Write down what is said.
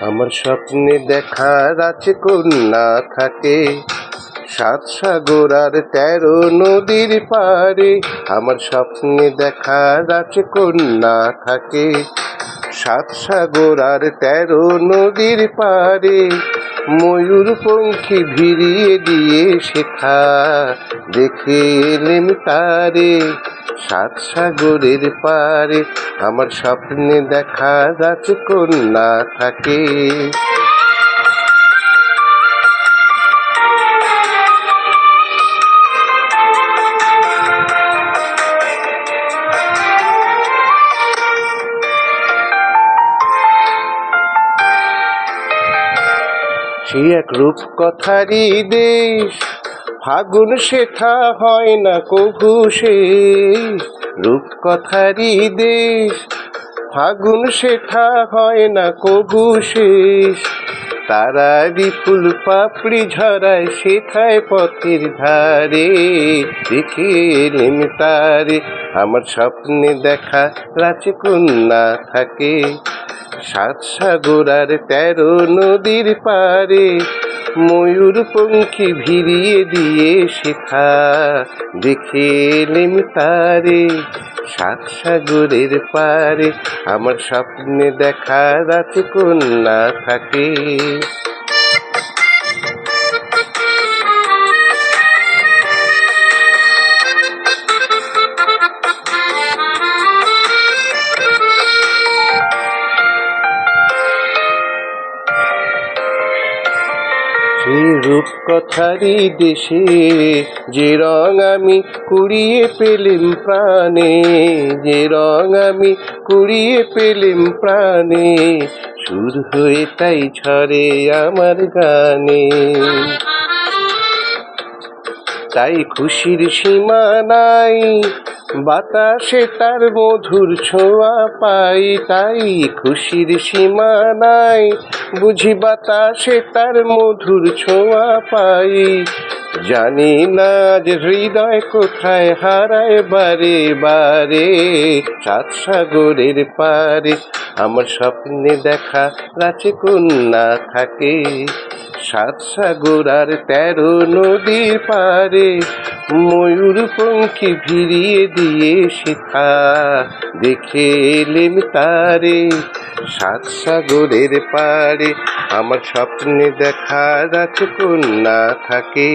আমার স্বপ্নে দেখা রাজকন্যা থাকে সাত সাগর আর 13 নদীর পারে। আমার স্বপ্নে দেখা রাজকন্যা থাকে সাত সাগর আর 13 নদীর পারে। ময়ূর পঙ্খী ভিড়িয়ে দিয়ে শেখা দেখে এলেম তারে সাত সাগরের পারে। আমার স্বপ্নে দেখা রাজকন্যা থাকে। সে এক রূপকথারই দেশ, ফাগুন শেখা হয় না কভু শেষ। রূপকথারই দেশ, ফাগুন শেখা হয় না কভু শেষ। তারারি ফুল পাপড়ি ঝরায় শেখায় পথের ধারে। দেখে এলেম তারে আমার স্বপ্নে দেখা রাজকন্যা থাকে সাত সাগর আর 13 নদীর পারে। ময়ূর পঙ্খী ভিড়িয়ে দিয়ে শেখা দেখে এলেম তারে সাত সাগরের পারে। আমার স্বপ্নে দেখা রাজকন্যা থাকে। সেই রূপকথারই দেশে যে রং আমি কুড়িয়ে পেলেম প্রাণে। যে রং আমি কুড়িয়ে পেলেম প্রাণে, সুর হয়ে তাই ঝরে আমার গানে। তাই খুশির সীমা নাই, বাতাসে তার মধুর ছোঁয়া পাই। তাই খুশির সীমা নাই, বুঝি বাতাসে তার মধুর ছোঁয়া পাই। জানি না আজ হৃদয় কোথায় হারায় বারে বারে সাত সাগরের পারে। আমার স্বপ্নে দেখা রাজকন্যা থাকে সাত সাগর আর 13 নদীর পারে। ময়ূর পঙ্খী ভিড়িয়ে দিয়ে শেখা দেখে এলেম তারে সাত সাগরের পারে। আমার স্বপ্নে দেখা রাজকন্যা থাকে।